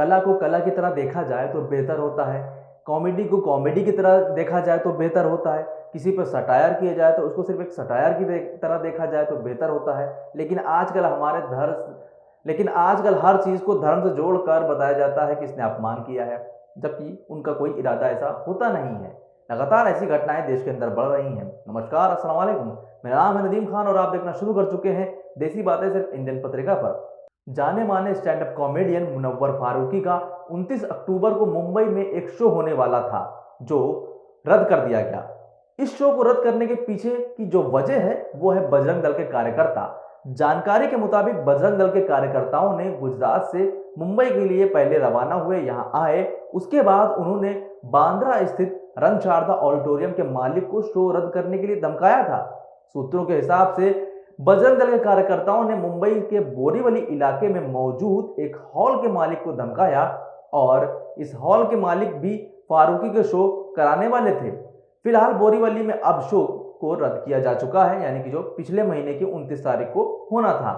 कला को कला की तरह देखा जाए तो बेहतर होता है, कॉमेडी को कॉमेडी की तरह देखा जाए तो बेहतर होता है, किसी पर सटायर किया जाए तो उसको सिर्फ एक सटायर की तरह देखा जाए तो बेहतर होता है। लेकिन आजकल हर चीज़ को धर्म से जोड़कर बताया जाता है कि इसने अपमान किया है, जबकि उनका कोई इरादा ऐसा होता नहीं है। लगातार ऐसी घटनाएं देश के अंदर बढ़ रही हैं। नमस्कार, अस्सलाम वालेकुम। मेरा नाम है नदीम खान और आप देखना शुरू कर चुके हैं देसी बातें सिर्फ इंडियन पत्रिका पर। जाने माने stand up comedian Munawar Faruqui का 29 अक्टूबर को मुंबई में एक शो होने वाला था, जो रद्द कर दिया गया। इस शो को रद्द करने के पीछे की जो वजह है वो है बजरंग दल के कार्यकर्ता। जानकारी के मुताबिक बजरंग दल के कार्यकर्ताओं ने गुजरात से मुंबई के लिए पहले रवाना हुए यहां आए। उसके बाद उन्होंने बांद्रा स्थित रंगशारदा ऑडिटोरियम के मालिक को शो रद्द करने के लिए धमकाया था। सूत्रों के हिसाब से बजरंग दल के कार्यकर्ताओं ने मुंबई के बोरीवली इलाके में मौजूद एक हॉल के मालिक को धमकाया और इस हॉल के मालिक भी फारूकी के शो कराने वाले थे। फिलहाल बोरीवली में अब शो को रद्द किया जा चुका है, यानी कि जो पिछले महीने की 29 तारीख को होना था।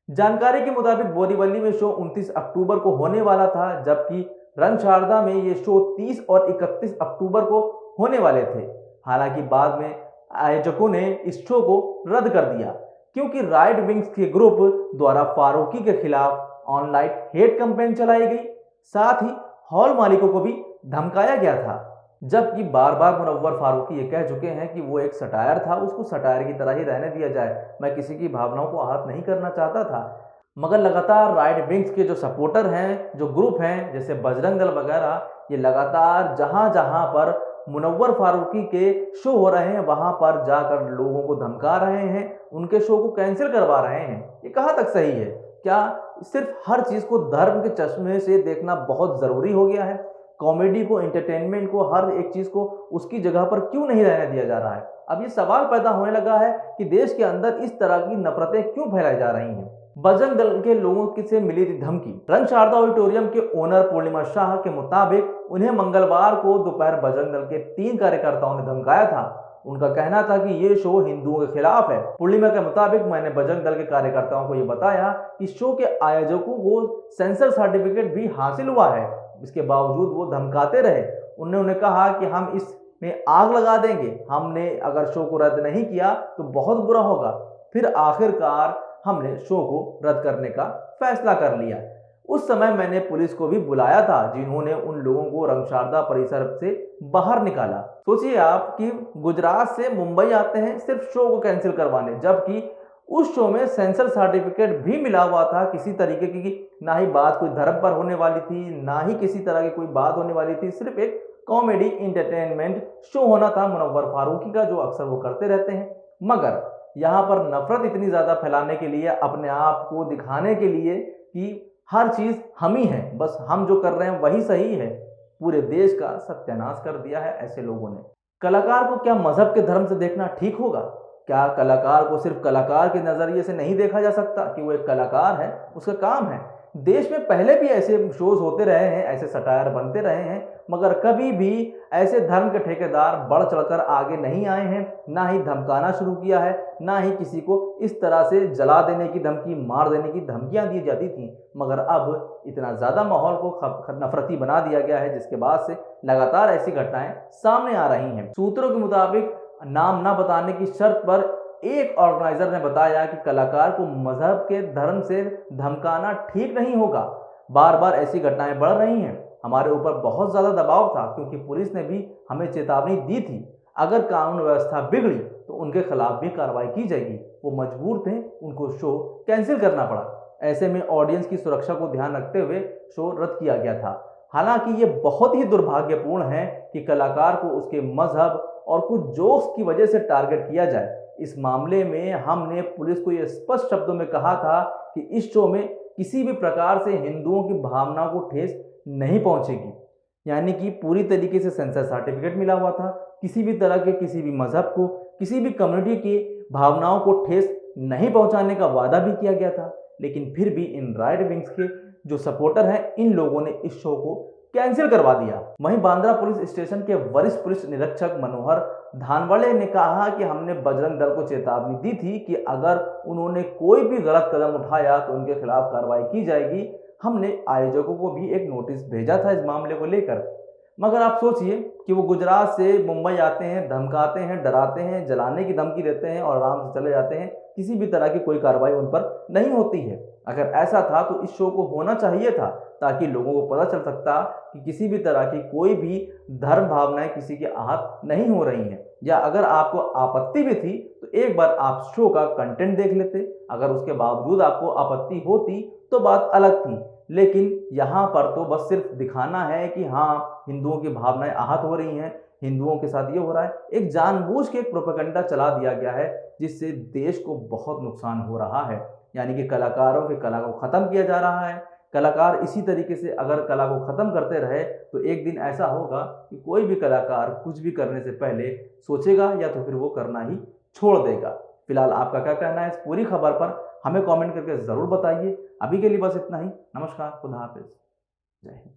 जानकारी के मुताबिक बोरीवली में शो 29 अक्टूबर को होने वाला था, जबकि रंगशारदा में ये शो 30 और 31 अक्टूबर को होने वाले थे। हालांकि बाद में आयोजकों ने इस शो को रद्द कर दिया क्योंकि राइट विंग्स के ग्रुप द्वारा फारूकी के खिलाफ ऑनलाइन हेट कैंपेन चलाई गई। साथ ही हॉल मालिकों को भी धमकाया गया था, जबकि बार बार मुनव्वर फारूकी ये कह चुके हैं कि वो एक सटायर था, उसको सटायर की तरह ही रहने दिया जाए, मैं किसी की भावनाओं को आहत नहीं करना चाहता था। मगर लगातार राइट विंग्स के जो सपोर्टर हैं, जो ग्रुप हैं जैसे बजरंग दल वगैरह, ये लगातार जहां जहां पर मुनव्वर फारूकी के शो हो रहे हैं वहां पर जाकर लोगों को धमका रहे हैं, उनके शो को कैंसिल करवा रहे हैं। ये कहाँ तक सही है? क्या सिर्फ हर चीज को धर्म के चश्मे से देखना बहुत जरूरी हो गया है? कॉमेडी को, एंटरटेनमेंट को, हर एक चीज को उसकी जगह पर क्यों नहीं रहने दिया जा रहा है? अब ये सवाल पैदा होने लगा है कि देश के अंदर इस तरह की नफरतें क्यों फैलाई जा रही हैं। बजरंग दल के लोगों से मिली थी धमकी। रंगशारदा ऑडिटोरियम के ओनर पूर्णिमा शाह के मुताबिक उन्हें मंगलवार को दोपहर बजरंग दल के 3 कार्यकर्ताओं ने धमकाया था। उनका कहना था कि ये शो हिंदुओं के खिलाफ है। पूर्णिमा के मुताबिक मैंने बजरंग दल के कार्यकर्ताओं को ये बताया कि शो के आयोजकों को सेंसर सर्टिफिकेट भी हासिल हुआ है, इसके बावजूद वो धमकाते रहे। उन्होंने कहा कि हम इसमें आग लगा देंगे, हमने अगर शो को रद्द नहीं किया तो बहुत बुरा होगा। फिर आखिरकार हमने शो को रद्द करने का फैसला कर लिया। उस समय मैंने पुलिस को भी बुलाया था, जिन्होंने उन लोगों को रंगशारदा परिसर से बाहर निकाला। सोचिए आप कि गुजरात से मुंबई आते हैं सिर्फ शो को कैंसिल करवाने, जबकि उस शो में सेंसर सर्टिफिकेट भी मिला हुआ था। किसी तरीके की ना ही बात कोई धर्म पर होने वाली थी, ना ही किसी तरह की कोई बात होने वाली थी, सिर्फ एक कॉमेडी एंटरटेनमेंट शो होना था मुनव्वर फारूकी का, जो अक्सर वो करते रहते हैं। मगर यहाँ पर नफरत इतनी ज्यादा फैलाने के लिए, अपने आप को दिखाने के लिए कि हर चीज हम ही है, बस हम जो कर रहे हैं वही सही है, पूरे देश का सत्यानाश कर दिया है ऐसे लोगों ने। कलाकार को क्या मजहब के धर्म से देखना ठीक होगा? क्या कलाकार को सिर्फ कलाकार के नजरिए से नहीं देखा जा सकता कि वो एक कलाकार है, उसका काम है? देश में पहले भी ऐसे शोज होते रहे हैं, ऐसे सटायर बनते रहे हैं, मगर कभी भी ऐसे धर्म के ठेकेदार बढ़ चढ़कर आगे नहीं आए हैं, ना ही धमकाना शुरू किया है, ना ही किसी को इस तरह से जला देने की धमकी, मार देने की धमकियां दी जाती थी। मगर अब इतना ज्यादा माहौल को नफरती बना दिया गया है, जिसके बाद से लगातार ऐसी घटनाएं सामने आ रही हैं। सूत्रों के मुताबिक नाम ना बताने की शर्त पर एक ऑर्गेनाइजर ने बताया कि कलाकार को मजहब के धर्म से धमकाना ठीक नहीं होगा। बार बार ऐसी घटनाएं बढ़ रही हैं, हमारे ऊपर बहुत ज्यादा दबाव था क्योंकि पुलिस ने भी हमें चेतावनी दी थी, अगर कानून व्यवस्था बिगड़ी तो उनके खिलाफ भी कार्रवाई की जाएगी। वो मजबूर थे, उनको शो कैंसिल करना पड़ा। ऐसे में ऑडियंस की सुरक्षा को ध्यान रखते हुए शो रद्द किया गया था। हालांकि ये बहुत ही दुर्भाग्यपूर्ण है कि कलाकार को उसके मजहब और कुछ जोक्स की वजह से टारगेट किया जाए। इस मामले में हमने पुलिस को यह स्पष्ट शब्दों में कहा था कि इस शो में किसी भी प्रकार से हिंदुओं की भावनाओं को ठेस नहीं पहुंचेगी, यानी कि पूरी तरीके से सेंसर सर्टिफिकेट मिला हुआ था। किसी भी तरह के, किसी भी मजहब को, किसी भी कम्युनिटी की भावनाओं को ठेस नहीं पहुंचाने का वादा भी किया गया था। लेकिन फिर भी इन राइट विंग्स के जो सपोर्टर हैं, इन लोगों ने इस शो को कैंसिल करवा दिया। वहीं बांद्रा पुलिस स्टेशन के वरिष्ठ पुलिस निरीक्षक मनोहर धानवड़े ने कहा कि हमने बजरंग दल को चेतावनी दी थी कि अगर उन्होंने कोई भी गलत कदम उठाया तो उनके खिलाफ कार्रवाई की जाएगी। हमने आयोजकों को भी एक नोटिस भेजा था इस मामले को लेकर। मगर आप सोचिए कि वो गुजरात से मुंबई आते हैं, धमकाते हैं, डराते हैं, जलाने की धमकी देते हैं और आराम से चले जाते हैं। किसी भी तरह की कोई कार्रवाई उन पर नहीं होती है। अगर ऐसा था तो इस शो को होना चाहिए था, ताकि लोगों को पता चल सकता कि किसी भी तरह की कोई भी धर्म भावनाएं किसी के आहत नहीं हो रही हैं। या अगर आपको आपत्ति भी थी तो एक बार आप शो का कंटेंट देख लेते। अगर उसके बावजूद आपको आपत्ति होती तो बात अलग थी, लेकिन यहाँ पर तो बस सिर्फ दिखाना है कि हाँ, हिंदुओं की भावनाएं आहत हो रही हैं, हिंदुओं के साथ ये हो रहा है। एक जानबूझ के एक प्रोपेगेंडा चला दिया गया है, जिससे देश को बहुत नुकसान हो रहा है। यानी कि कलाकारों की कला को ख़त्म किया जा रहा है। कलाकार इसी तरीके से अगर कला को ख़त्म करते रहे तो एक दिन ऐसा होगा कि कोई भी कलाकार कुछ भी करने से पहले सोचेगा या तो फिर वो करना ही छोड़ देगा। फिलहाल आपका क्या कहना है इस पूरी खबर पर, हमें कमेंट करके ज़रूर बताइए। अभी के लिए बस इतना ही। नमस्कार, खुदा हाफिज़, जय हिंद।